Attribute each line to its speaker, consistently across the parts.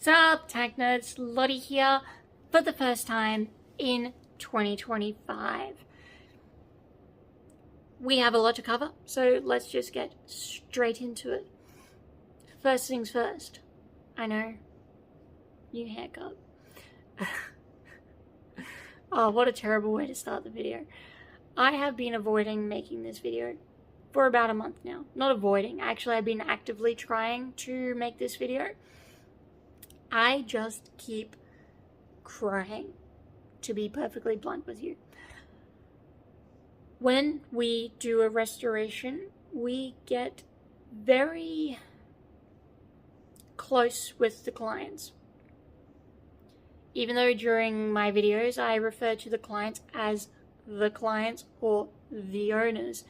Speaker 1: Sup, tech nerds, Lottie here for the first time in 2025. We have a lot to cover, so let's just get straight into it. First things first, I know, new haircut. Oh, what a terrible way to start the video. I have been avoiding making this video for about a month now. Not avoiding, actually I've been actively trying to make this video. I just keep crying, to be perfectly blunt with you. When we do a restoration, we get very close with the clients. Even though during my videos I refer to the clients as the clients or the owners,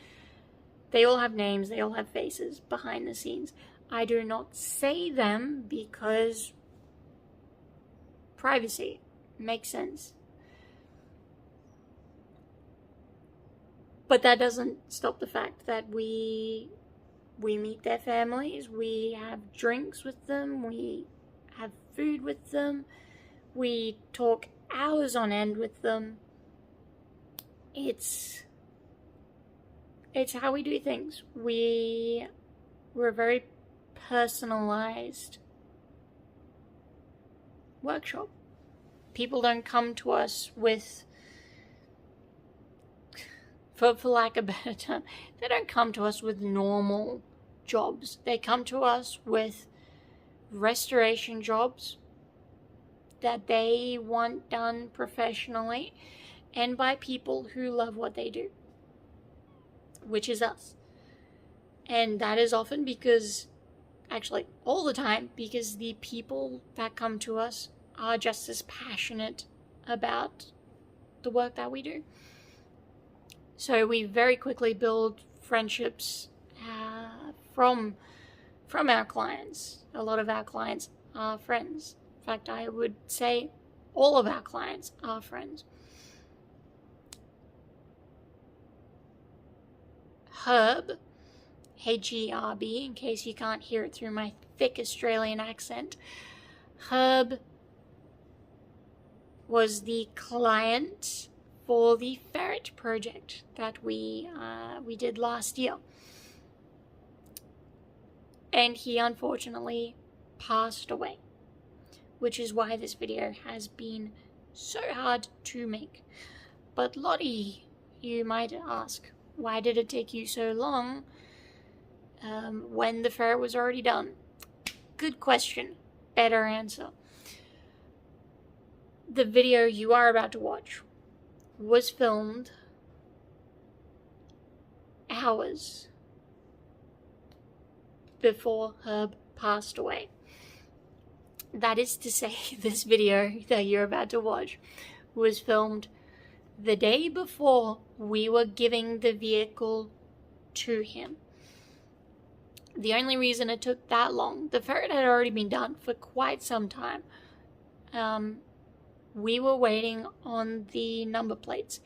Speaker 1: they all have names, they all have faces behind the scenes. I do not say them because privacy makes sense. But that doesn't stop the fact that we meet their families, we have drinks with them, we have food with them, we talk hours on end with them. It's how we do things. We're a very personalized workshop. People don't come to us with, for lack of a better term, they don't come to us with normal jobs. They come to us with restoration jobs that they want done professionally and by people who love what they do, which is us. And that is often because, actually all the time, because the people that come to us are just as passionate about the work that we do. So we very quickly build friendships from our clients. A lot of our clients are friends. In fact, I would say all of our clients are friends. Herb, H-E-R-B, in case you can't hear it through my thick Australian accent, Herb was the client for the Ferret project that we did last year. And he unfortunately passed away, which is why this video has been so hard to make. But Lottie, you might ask, why did it take you so long when the ferret was already done? Good question, better answer. The video you are about to watch was filmed hours before Herb passed away. That is to say, this video that you're about to watch was filmed the day before we were giving the vehicle to him. The only reason it took that long, the ferret had already been done for quite some time. We were waiting on the number plates,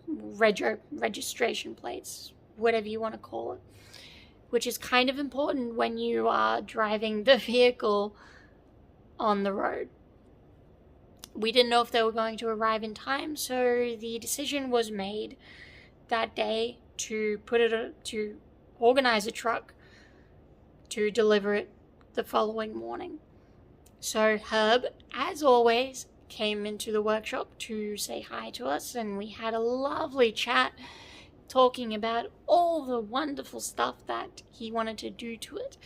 Speaker 1: registration plates, whatever you want to call it, which is kind of important when you are driving the vehicle on the road. We didn't know if they were going to arrive in time, so the decision was made that day to organize a truck to deliver it the following morning. So Herb, as always, came into the workshop to say hi to us, and we had a lovely chat talking about all the wonderful stuff that he wanted to do to it.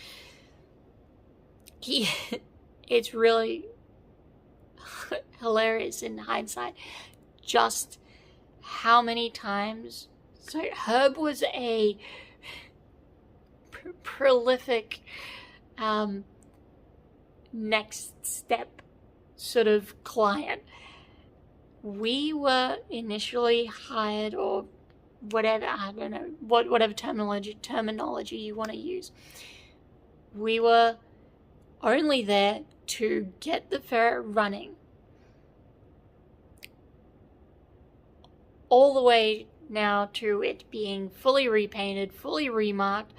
Speaker 1: It's really hilarious in hindsight just how many times. So Herb was a prolific next step sort of client. We were initially hired, or whatever, I don't know, whatever terminology you want to use. We were only there to get the ferret running, all the way now to it being fully repainted, fully remarked,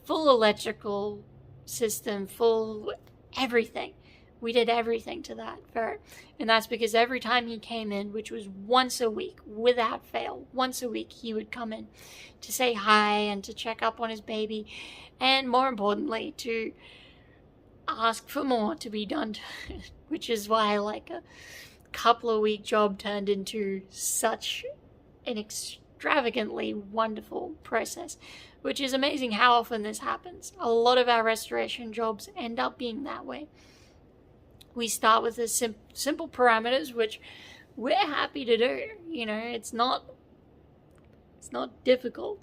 Speaker 1: full electrical system, full everything. We did everything to that ferret. And that's because every time he came in, which was once a week, without fail, once a week, he would come in to say hi and to check up on his baby. And more importantly, to ask for more to be done to it, which is why like a couple of week job turned into such an extravagantly wonderful process, which is amazing how often this happens. A lot of our restoration jobs end up being that way. We start with the simple parameters, which we're happy to do. You know, it's not difficult.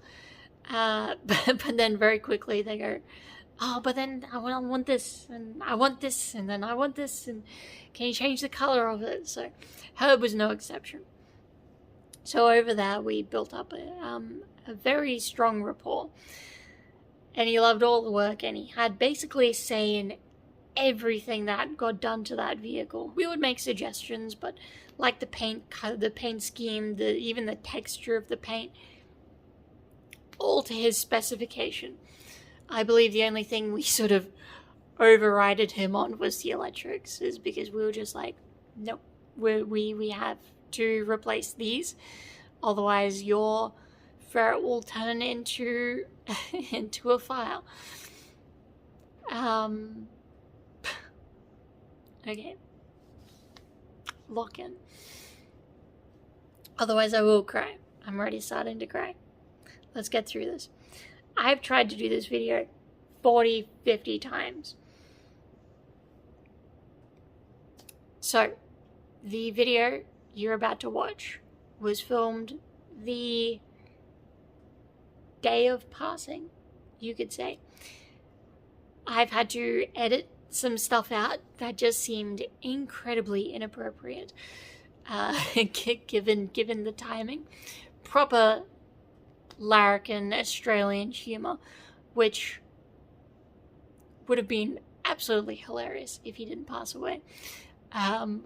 Speaker 1: But then very quickly they go, oh, but then I want this, and I want this, and then I want this, and can you change the color of it? So Herb was no exception. So over that, we built up a very strong rapport. And he loved all the work, and he had basically a say in everything that got done to that vehicle. We would make suggestions, but like the paint scheme, even the texture of the paint, all to his specification. I believe the only thing we sort of overrided him on was the electrics, is because we were just like, nope, we have to replace these, otherwise your ferret will turn into a file. Okay. Lock in. Otherwise I will cry. I'm already starting to cry. Let's get through this. I've tried to do this video 40, 50 times. So, the video you're about to watch was filmed the day of passing, you could say. I've had to edit some stuff out that just seemed incredibly inappropriate, given the timing. Proper larrikin Australian humour, which would have been absolutely hilarious if he didn't pass away,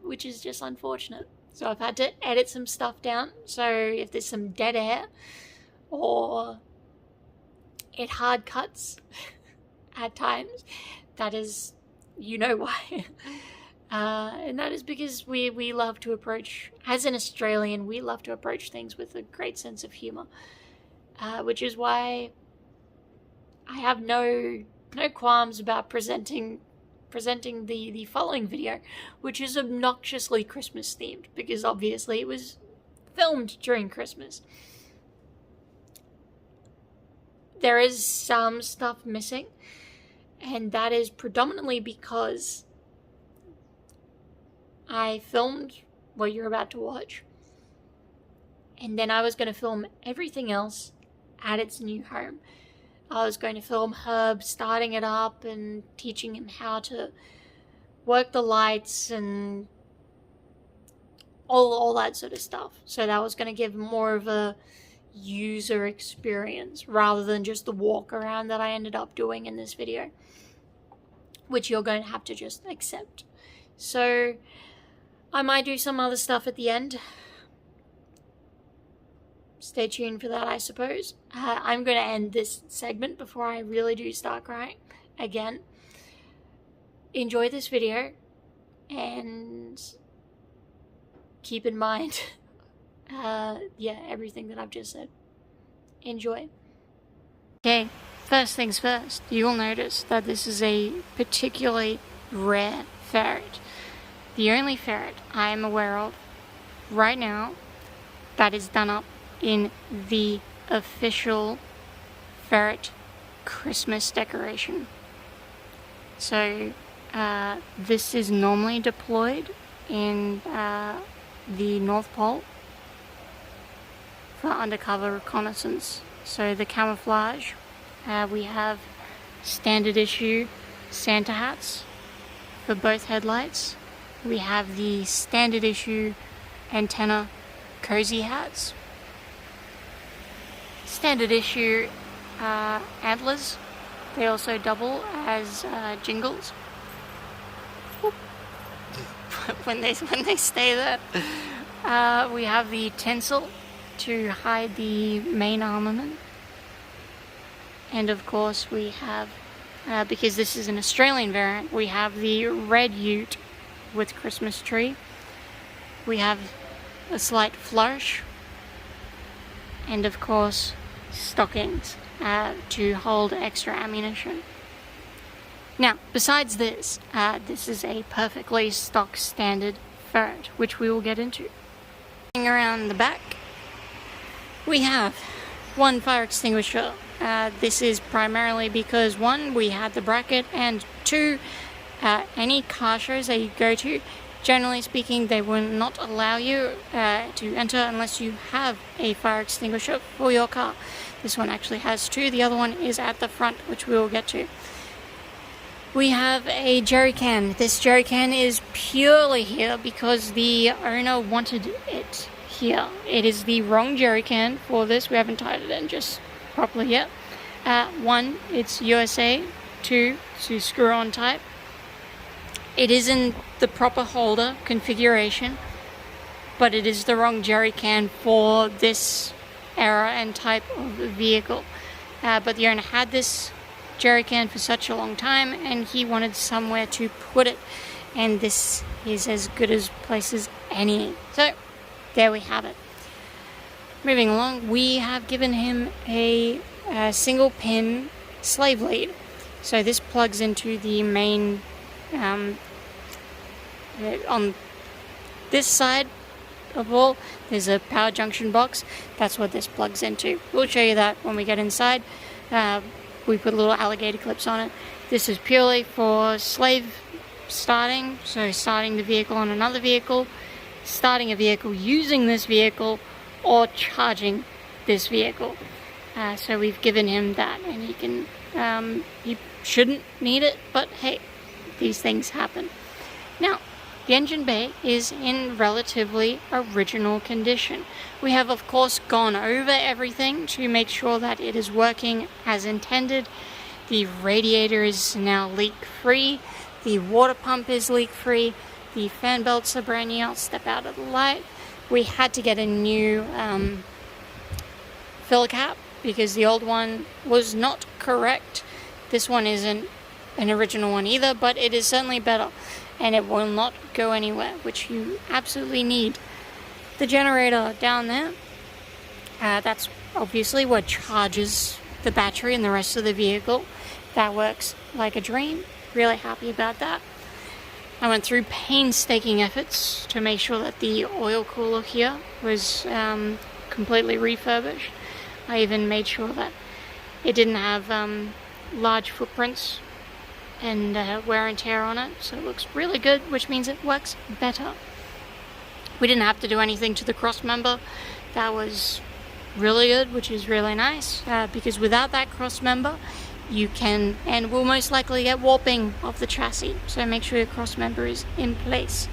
Speaker 1: which is just unfortunate. So I've had to edit some stuff down, so if there's some dead air or it hard cuts at times, that is, you know why. And that is because we love to approach, as an Australian, we love to approach things with a great sense of humour. Which is why I have no qualms about presenting the following video, which is obnoxiously Christmas themed, because obviously it was filmed during Christmas. There is some stuff missing, and that is predominantly because I filmed what you're about to watch, and then I was going to film everything else at its new home. I was going to film Herb starting it up and teaching him how to work the lights and all that sort of stuff. So that was going to give more of a user experience rather than just the walk around that I ended up doing in this video, which you're going to have to just accept. So I might do some other stuff at the end. Stay tuned for that, I suppose. I'm going to end this segment before I really do start crying again. Enjoy this video and keep in mind, everything that I've just said. Enjoy. Okay, first things first, you'll notice that this is a particularly rare ferret. The only ferret I am aware of right now that is done up in the official ferret Christmas decoration. So this is normally deployed in the North Pole for undercover reconnaissance. So the camouflage, we have standard issue Santa hats for both headlights. We have the standard issue antenna cozy hats. Standard issue antlers. They also double as jingles when they stay there. We have the tinsel to hide the main armament, and of course we have, because this is an Australian variant, we have the red ute with Christmas tree. We have a slight flourish, and of course stockings to hold extra ammunition. Now, besides this, this is a perfectly stock standard ferret, which we will get into. Around the back, we have one fire extinguisher. This is primarily because, one, we had the bracket, and two, any car shows that you go to, generally speaking, they will not allow you to enter unless you have a fire extinguisher for your car. This one actually has two. The other one is at the front, which we will get to. We have a jerry can. This jerry can is purely here because the owner wanted it here. It is the wrong jerry can for this. We haven't tied it in just properly yet. One, it's USA. Two, to screw on type. It is in the proper holder configuration, but it is the wrong jerry can for this era and type of vehicle. But the owner had this jerry can for such a long time, and he wanted somewhere to put it, and this is as good a place as any. So there we have it. Moving along, we have given him a single pin slave lead. So this plugs into the main on this side of all, there's a power junction box. That's what this plugs into. We'll show you that when we get inside. We put little alligator clips on it. This is purely for slave starting, so starting the vehicle on another vehicle, starting a vehicle using this vehicle, or charging this vehicle. So we've given him that, and he can, he shouldn't need it, but hey, these things happen. Now, the engine bay is in relatively original condition. We have, of course, gone over everything to make sure that it is working as intended. The radiator is now leak-free. The water pump is leak-free. The fan belts are brand new. I'll step out of the light. We had to get a new fill cap because the old one was not correct. This one isn't an original one either, but it is certainly better, and it will not go anywhere, which you absolutely need. The generator down there, that's obviously what charges the battery and the rest of the vehicle. That works like a dream. Really happy about that. I went through painstaking efforts to make sure that the oil cooler here was completely refurbished. I even made sure that it didn't have large footprints and wear and tear on it, so it looks really good, which means it works better. We didn't have to do anything to the cross member. That was really good, which is really nice, because without that cross member, you can and will most likely get warping of the chassis, so make sure your cross member is in place.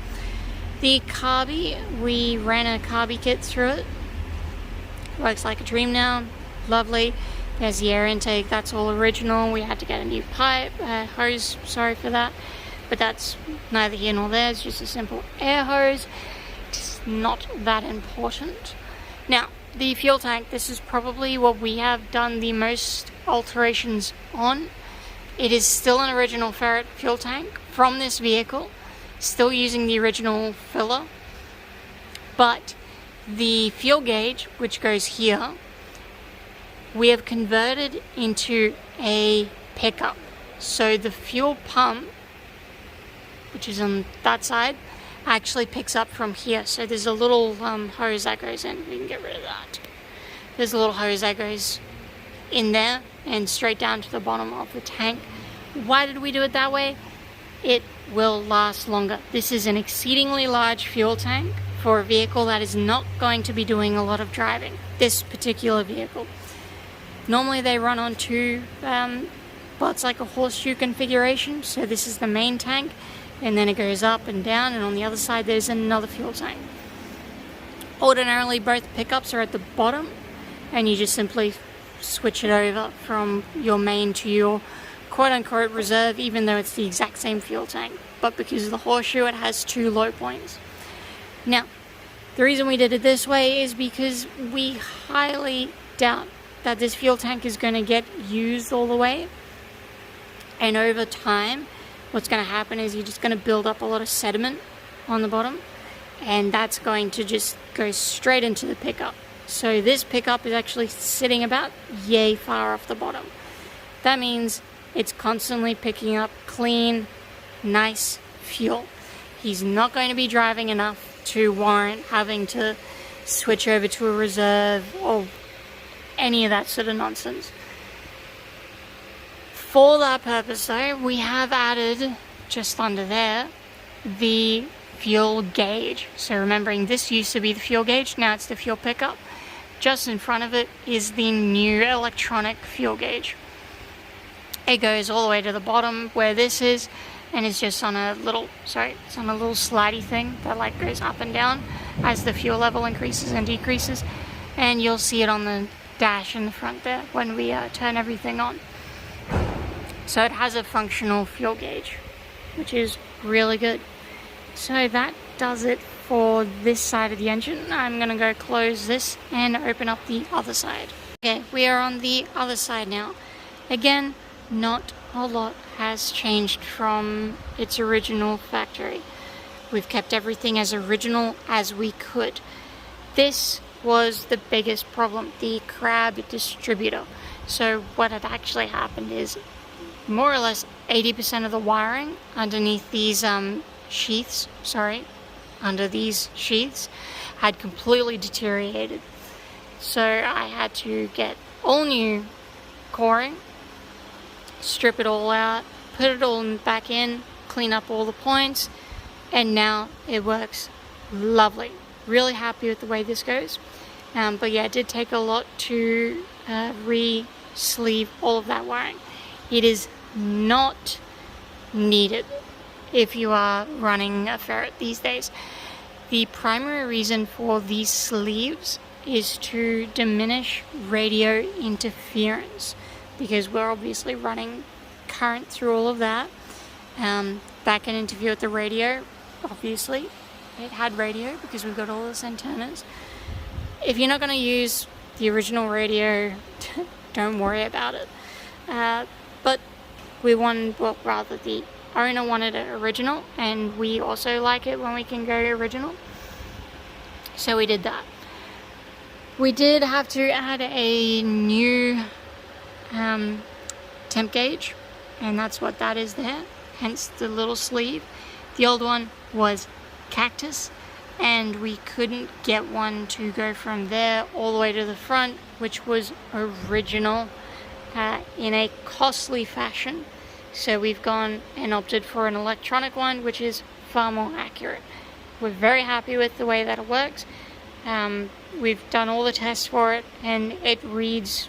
Speaker 1: The carby, we ran a carby kit through it. Works like a dream now. Lovely. There's the air intake, that's all original. We had to get a new pipe, hose, sorry for that, but that's neither here nor there. It's just a simple air hose. It's not that important. Now, the fuel tank, this is probably what we have done the most alterations on. It is still an original Ferret fuel tank from this vehicle, still using the original filler, but the fuel gauge, which goes here, we have converted into a pickup. So the fuel pump, which is on that side, actually picks up from here. So there's a little hose that goes in. We can get rid of that. There's a little hose that goes in there and straight down to the bottom of the tank. Why did we do it that way? It will last longer. This is an exceedingly large fuel tank for a vehicle that is not going to be doing a lot of driving. This particular vehicle. Normally they run on two, well, it's like a horseshoe configuration. So this is the main tank, and then it goes up and down, and on the other side there's another fuel tank. Ordinarily both pickups are at the bottom, and you just simply switch it over from your main to your quote-unquote reserve, even though it's the exact same fuel tank. But because of the horseshoe, it has two low points. Now, the reason we did it this way is because we highly doubt that this fuel tank is going to get used all the way, and over time what's going to happen is you're just going to build up a lot of sediment on the bottom, and that's going to just go straight into the pickup. So this pickup is actually sitting about yay far off the bottom. That means it's constantly picking up clean, nice fuel. He's not going to be driving enough to warrant having to switch over to a reserve or any of that sort of nonsense. For that purpose though, we have added, just under there, the fuel gauge. So remembering this used to be the fuel gauge, now it's the fuel pickup. Just in front of it is the new electronic fuel gauge. It goes all the way to the bottom where this is, and it's just on a little, it's on a little slidey thing that like goes up and down as the fuel level increases and decreases. And you'll see it on the dash in the front there when we turn everything on. So it has a functional fuel gauge, which is really good. So that does it for this side of the engine. I'm gonna go close this and open up the other side. Okay, we are on the other side now. Again, not a lot has changed from its original factory. We've kept everything as original as we could. This was the biggest problem, the crab distributor. So what had actually happened is more or less 80% of the wiring underneath these sheaths had completely deteriorated. So I had to get all new coring, strip it all out, put it all back in, clean up all the points, and now it works lovely. Really happy with the way this goes. But yeah, it did take a lot to re-sleeve all of that wiring. It is not needed if you are running a Ferret these days. The primary reason for these sleeves is to diminish radio interference, because we're obviously running current through all of that. That can interfere with the radio, obviously. It had radio because we've got all those antennas. If you're not going to use the original radio, don't worry about it. But the owner wanted it original, and we also like it when we can go original. So we did that. We did have to add a new temp gauge, and that's what that is there, hence the little sleeve. The old one was cactus, and we couldn't get one to go from there all the way to the front, which was original, in a costly fashion. So we've gone and opted for an electronic one, which is far more accurate. We're very happy with the way that it works. We've done all the tests for it, and it reads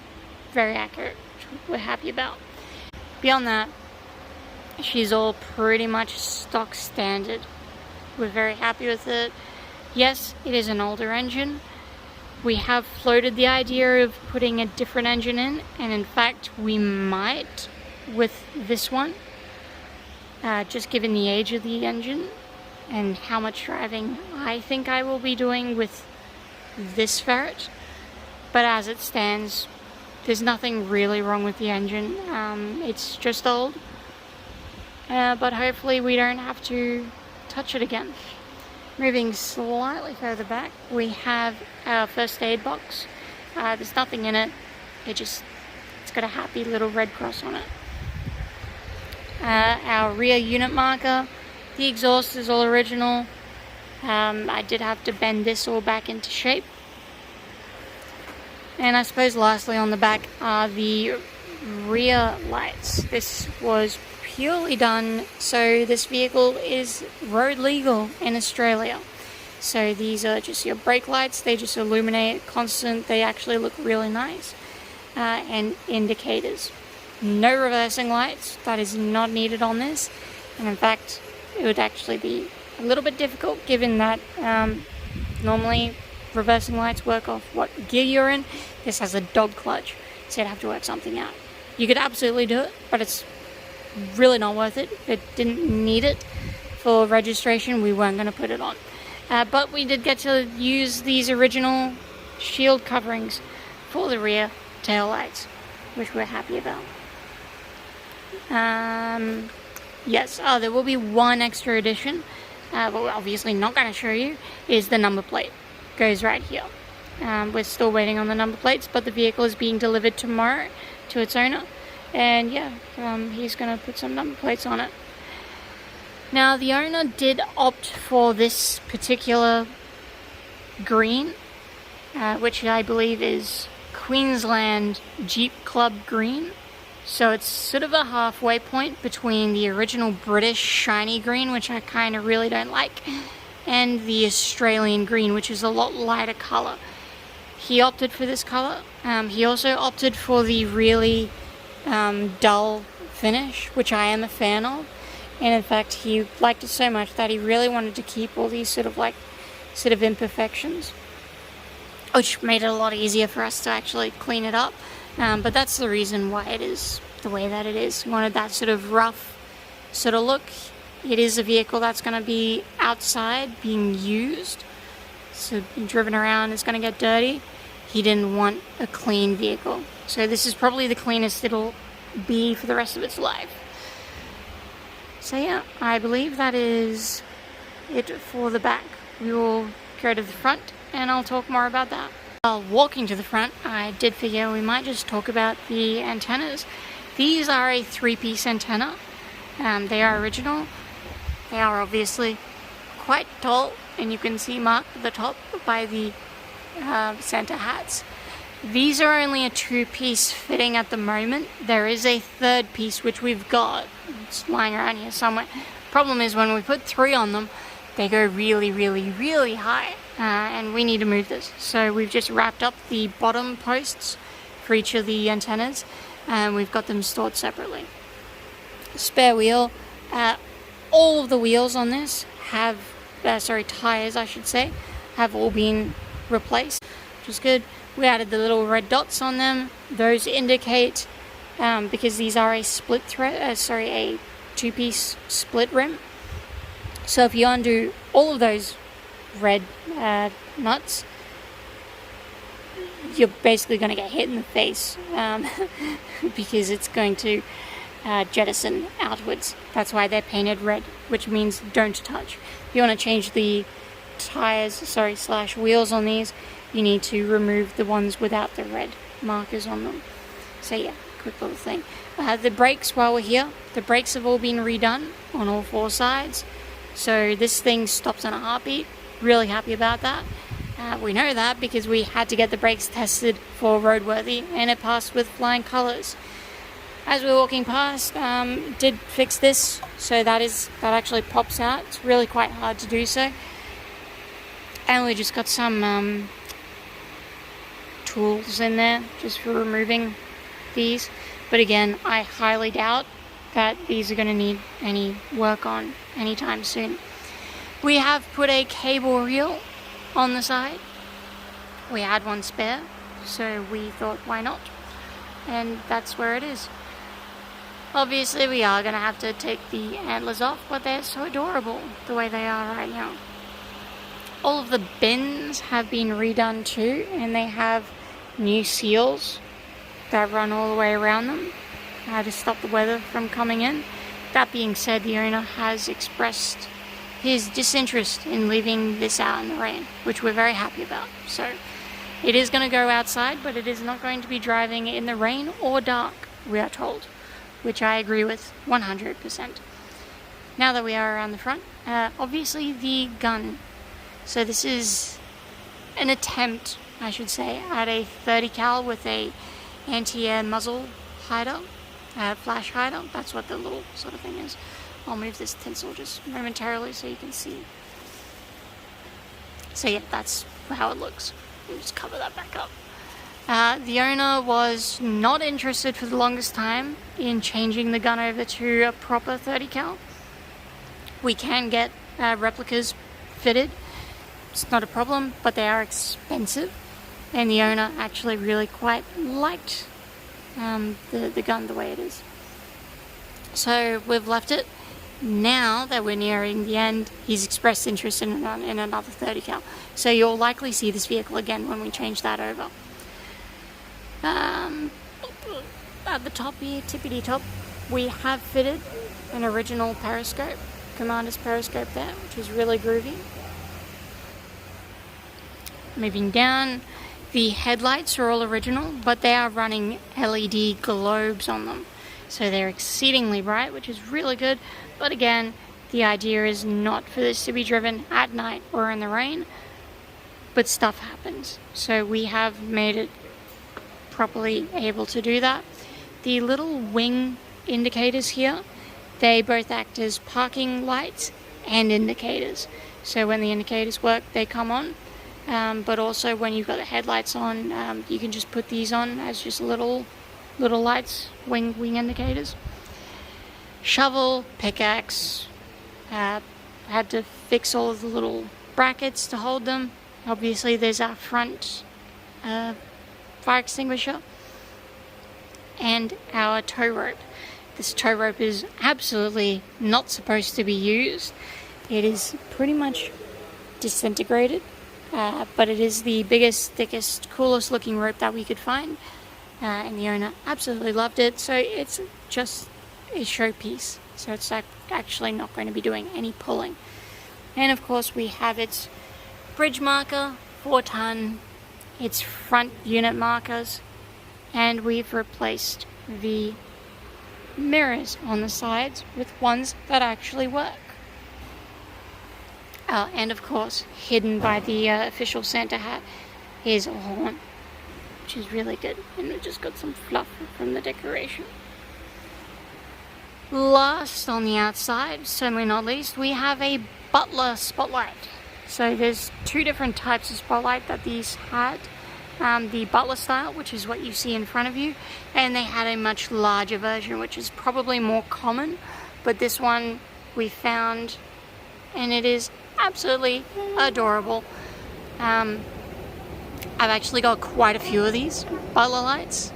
Speaker 1: very accurate, which we're happy about. Beyond that, she's all pretty much stock standard. We're very happy with it. Yes, it is an older engine. We have floated the idea of putting a different engine in, and in fact we might with this one, just given the age of the engine and how much driving I think I will be doing with this Ferret. But as it stands, there's nothing really wrong with the engine. It's just old, but hopefully we don't have to touch it again. Moving slightly further back, we have our first aid box. There's nothing in it. It's got a happy little red cross on it. Our rear unit marker, the exhaust is all original. I did have to bend this all back into shape. And I suppose lastly on the back are the rear lights. This was purely done so this vehicle is road legal in Australia. So these are just your brake lights. They just illuminate constant. They actually look really nice. And indicators. No reversing lights. That is not needed on this. And in fact, it would actually be a little bit difficult given that normally reversing lights work off what gear you're in. This has a dog clutch, so you'd have to work something out. You could absolutely do it, but it's really not worth it. If it didn't need it for registration, we weren't going to put it on. But we did get to use these original shield coverings for the rear tail lights, which we're happy about. Yes, there will be one extra addition, but we're obviously not going to show you, is the number plate. Goes right here. We're still waiting on the number plates, but the vehicle is being delivered tomorrow to its owner. And yeah, he's going to put some number plates on it. Now, the owner did opt for this particular green, which I believe is Queensland Jeep Club green. So it's sort of a halfway point between the original British shiny green, which I kind of really don't like, and the Australian green, which is a lot lighter color. He opted for this color. He also opted for the really dull finish, which I am a fan of. And in fact, he liked it so much that he really wanted to keep all these sort of imperfections, which made it a lot easier for us to actually clean it up. But that's the reason why it is the way that it is. He wanted that sort of rough sort of look. It is a vehicle that's going to be outside being used, so driven around, it's going to get dirty. He didn't want a clean vehicle, so this is probably the cleanest it'll be for the rest of its life. So yeah, I believe that is it for the back. We will go to the front and I'll talk more about that. While walking to the front, I did figure we might just talk about the antennas. These are a 3-piece antenna. They are original. They are obviously quite tall, and you can see marked at the top by the center hats. These are only a 2-piece fitting at the moment. There is a 3rd piece which we've got. It's lying around here somewhere. Problem is, when we put 3 on them, they go really, really, really high, and we need to move this. So we've just wrapped up the bottom posts for each of the antennas, and we've got them stored separately. Spare wheel. All of the wheels on this have, tires I should say, have all been replaced, which is good. We added the little red dots on them. Those indicate, because these are a split thread, a 2-piece split rim. So if you undo all of those red nuts, you're basically going to get hit in the face, because it's going to jettison outwards. That's why they're painted red, which means don't touch. If you want to change the tires, / wheels on these, you need to remove the ones without the red markers on them. So yeah, quick little thing. The brakes, while we're here, the brakes have all been redone on all 4 sides. So this thing stops in a heartbeat. Really happy about that. We know that because we had to get the brakes tested for roadworthy, and it passed with flying colors. As we're walking past, did fix this, so that actually pops out. It's really quite hard to do so. And we just got some tools in there just for removing these. But again, I highly doubt that these are going to need any work on anytime soon. We have put a cable reel on the side. We had one spare, so we thought, why not? And that's where it is. Obviously, we are going to have to take the antlers off, but they're so adorable the way they are right now. All of the bins have been redone too, and they have new seals that run all the way around them to stop the weather from coming in. That being said, the owner has expressed his disinterest in leaving this out in the rain, which we're very happy about. So it is going to go outside, but it is not going to be driving in the rain or dark, we are told, which I agree with 100%. Now that we are around the front, obviously the gun. So this is an attempt, I should say, at a 30 cal with a anti-air muzzle hider, flash hider. That's what the little sort of thing is. I'll move this tinsel just momentarily so you can see. So yeah, that's how it looks. We'll just cover that back up. The owner was not interested for the longest time in changing the gun over to a proper 30 cal. We can get replicas fitted. It's not a problem, but they are expensive. And the owner actually really quite liked the gun the way it is. So we've left it. Now that we're nearing the end, he's expressed interest in another 30 cal. So you'll likely see this vehicle again when we change that over. At the top here, tippity top, we have fitted an original periscope, commander's periscope there, which is really groovy. Moving down, the headlights are all original, but they are running LED globes on them. So they're exceedingly bright, which is really good. But again, the idea is not for this to be driven at night or in the rain, but stuff happens. So we have made it properly able to do that. The little wing indicators here, they both act as parking lights and indicators. So when the indicators work, they come on. But also when you've got the headlights on, you can just put these on as just little lights, wing indicators. Shovel, pickaxe, had to fix all of the little brackets to hold them. Obviously there's our front fire extinguisher and our tow rope. This tow rope is absolutely not supposed to be used. It is pretty much disintegrated, but it is the biggest, thickest, coolest looking rope that we could find, and the owner absolutely loved it. So it's just a showpiece, so it's actually not going to be doing any pulling. And of course we have its bridge marker, 4-ton, its front unit markers, and we've replaced the mirrors on the sides with ones that actually work. And of course, hidden by the official Santa hat is a horn, which is really good, and we just got some fluff from the decoration. Last on the outside, certainly not least, we have a butler spotlight. So there's two different types of spotlight that these had. The butler style, which is what you see in front of you, and they had a much larger version, which is probably more common, but this one we found, and it is absolutely adorable. I've actually got quite a few of these butler lights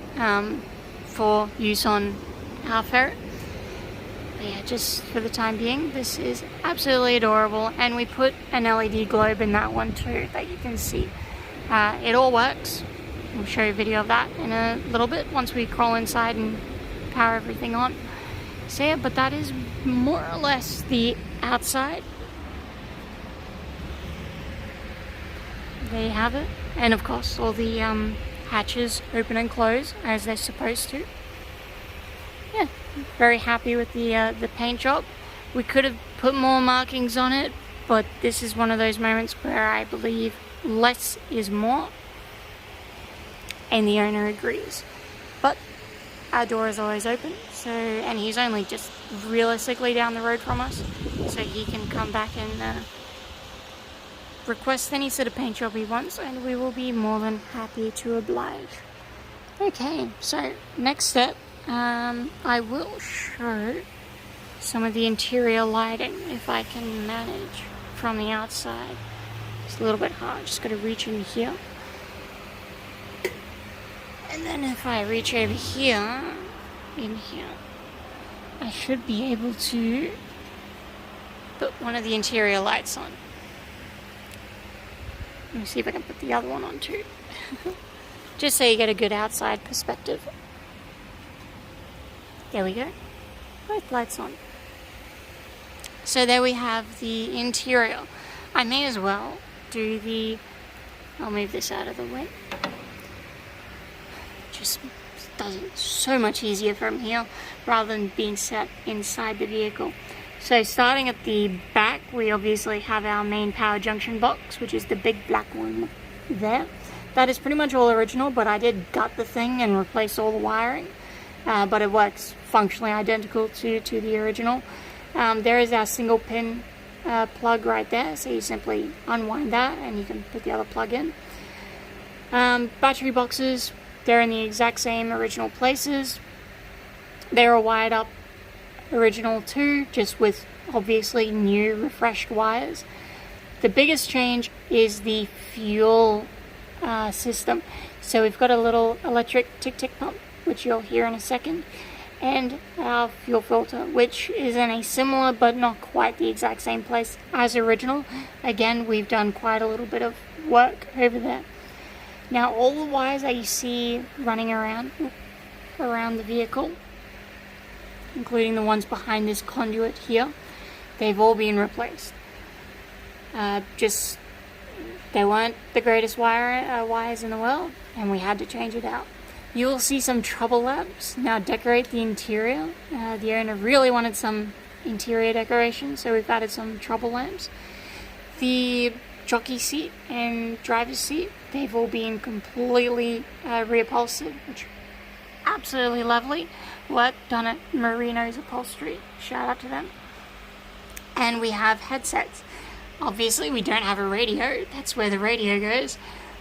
Speaker 1: for use on our Ferret. But yeah, just for the time being, this is absolutely adorable, and we put an LED globe in that one too that you can see. It all works. We'll show you a video of that in a little bit once we crawl inside and power everything on. So yeah, but that is more or less the outside. There you have it. And of course all the hatches open and close as they're supposed to. Yeah, very happy with the paint job. We could have put more markings on it, but this is one of those moments where I believe less is more, and the owner agrees. But our door is always open, so, and he's only just realistically down the road from us, so he can come back and request any sort of paint job he wants, and we will be more than happy to oblige. Okay, so next step, I will show some of the interior lighting if I can manage from the outside. It's a little bit hard, just gotta reach in here. And then if I reach over here, in here, I should be able to put one of the interior lights on. Let me see if I can put the other one on too. Just so you get a good outside perspective. There we go. Both lights on. So there we have the interior. I may as well do the... I'll move this out of the way. Just does it so much easier from here rather than being set inside the vehicle. So starting at the back, we obviously have our main power junction box, which is the big black one there. That is pretty much all original, but I did gut the thing and replace all the wiring. But it works functionally identical to the original. There is our single pin plug right there, so you simply unwind that and you can put the other plug in. Battery boxes, they're in the exact same original places. They're all wired up original too, just with obviously new refreshed wires. The biggest change is the fuel system. So we've got a little electric tick-tick pump, which you'll hear in a second, and our fuel filter, which is in a similar but not quite the exact same place as original. Again, we've done quite a little bit of work over there. Now all the wires that you see running around the vehicle, including the ones behind this conduit here, they've all been replaced. They weren't the greatest wires in the world, and we had to change it out. You will see some trouble lamps now decorate the interior. The owner really wanted some interior decoration, so we've added some trouble lamps. The jockey seat and driver's seat, they've all been completely reupholstered, which absolutely lovely work done at Marino's Upholstery. Shout out to them. And we have headsets. Obviously we don't have a radio, that's where the radio goes,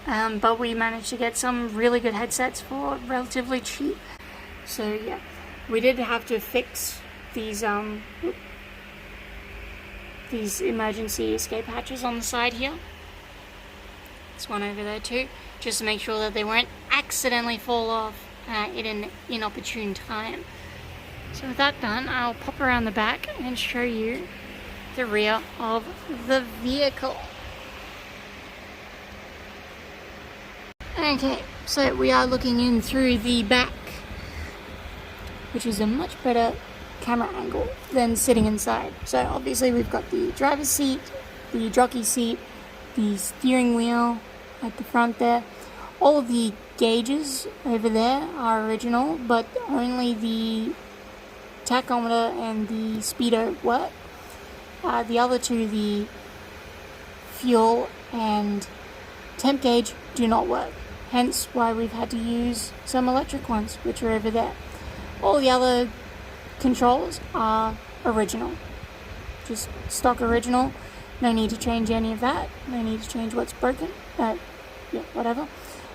Speaker 1: but we managed to get some really good headsets for relatively cheap. So yeah, we did have to fix these emergency escape hatches on the side here. There's one over there too, just to make sure that they won't accidentally fall off at an inopportune time. So with that done, I'll pop around the back and show you the rear of the vehicle. Okay, so we are looking in through the back, which is a much better camera angle than sitting inside. So obviously we've got the driver's seat, the jockey seat, the steering wheel at the front there. All of the gauges over there are original, but only the tachometer and the speedo work. The other two, the fuel and temp gauge, do not work. Hence why we've had to use some electric ones, which are over there. All the other controls are original. Just stock original. No need to change any of that. No need to change what's broken. Yeah, whatever.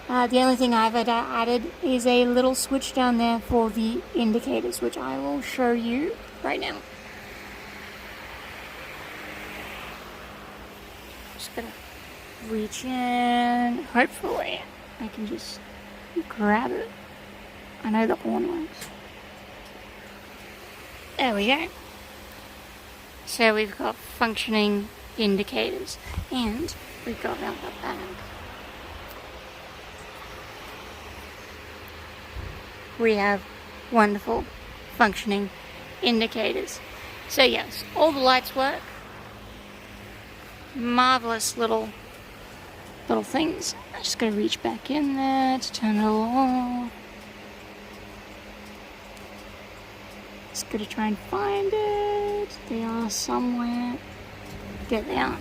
Speaker 1: The only thing I've added is a little switch down there for the indicators, which I will show you right now. Just gonna reach in. Hopefully I can just grab it. I know the horn works. There we go. So we've got functioning indicators, and we've got out the back. We have wonderful functioning indicators. So yes, all the lights work. Marvelous little things. I'm just going to reach back in there to turn it all off. Just going to try and find it. They are somewhere. There they are.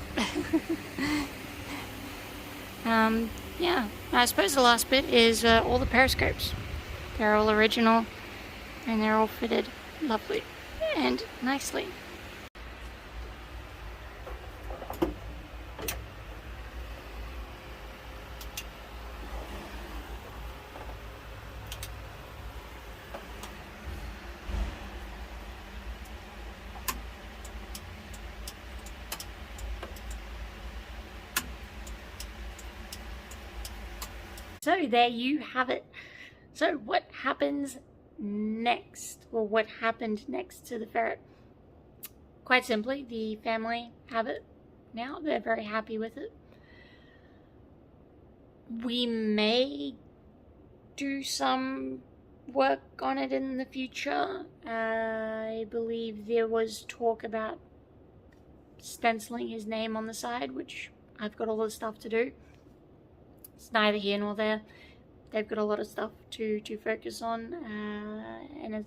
Speaker 1: Yeah, I suppose the last bit is all the periscopes. They're all original, and they're all fitted lovely and nicely. So there you have it. So what happens next? Or what happened next to the Ferret? Quite simply, the family have it now. They're very happy with it. We may do some work on it in the future. I believe there was talk about stenciling his name on the side, which I've got all the stuff to do. It's neither here nor there. They've got a lot of stuff to focus on, and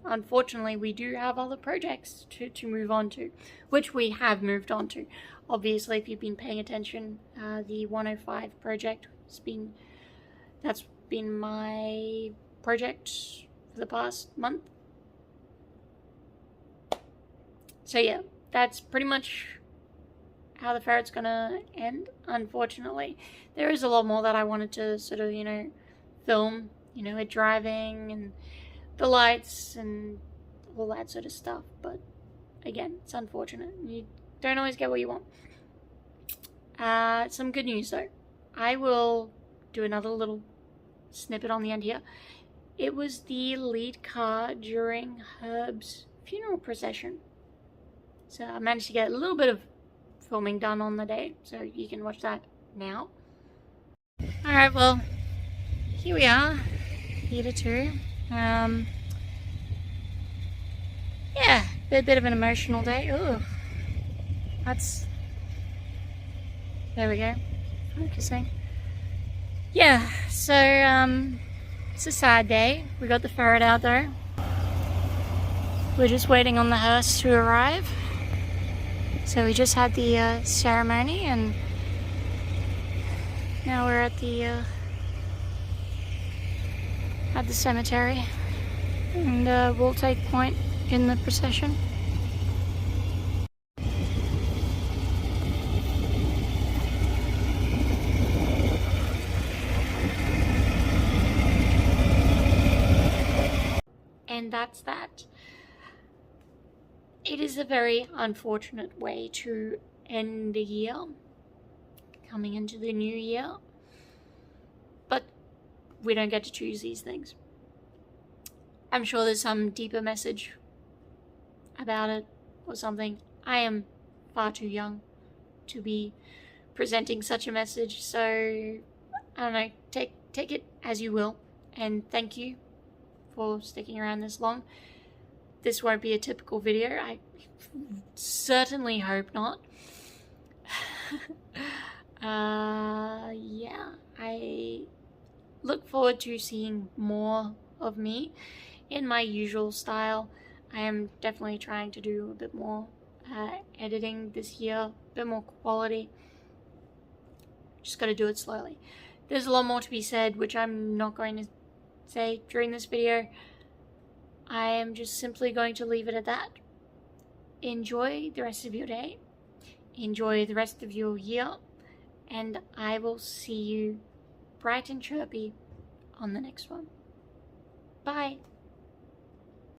Speaker 1: unfortunately we do have other projects to move on to, which we have moved on to. Obviously, if you've been paying attention, the 105 project that's been my project for the past month. So yeah, that's pretty much how the Ferret's gonna end, unfortunately. There is a lot more that I wanted to sort of, film, it driving and the lights and all that sort of stuff, but again, it's unfortunate. You don't always get what you want. Some good news though. I will do another little snippet on the end here. It was the lead car during Herb's funeral procession. So I managed to get a little bit of filming done on the day, so you can watch that now. Alright, well, here we are, Theatre 2. yeah, a bit of an emotional day. Ooh, there we go, focusing. Yeah, so it's a sad day. We got the ferret out there. We're just waiting on the hearse to arrive. So we just had the ceremony, and now we're at the cemetery, and we'll take point in the procession. And that's that. It is a very unfortunate way to end the year, coming into the new year, but we don't get to choose these things. I'm sure there's some deeper message about it or something. I am far too young to be presenting such a message, so I don't know, take it as you will, and thank you for sticking around this long. This won't be a typical video. I certainly hope not. Yeah, I look forward to seeing more of me in my usual style. I am definitely trying to do a bit more editing this year, a bit more quality. Just got to do it slowly. There's a lot more to be said, which I'm not going to say during this video. I am just simply going to leave it at that. Enjoy the rest of your day. Enjoy the rest of your year. And I will see you bright and chirpy on the next one. Bye.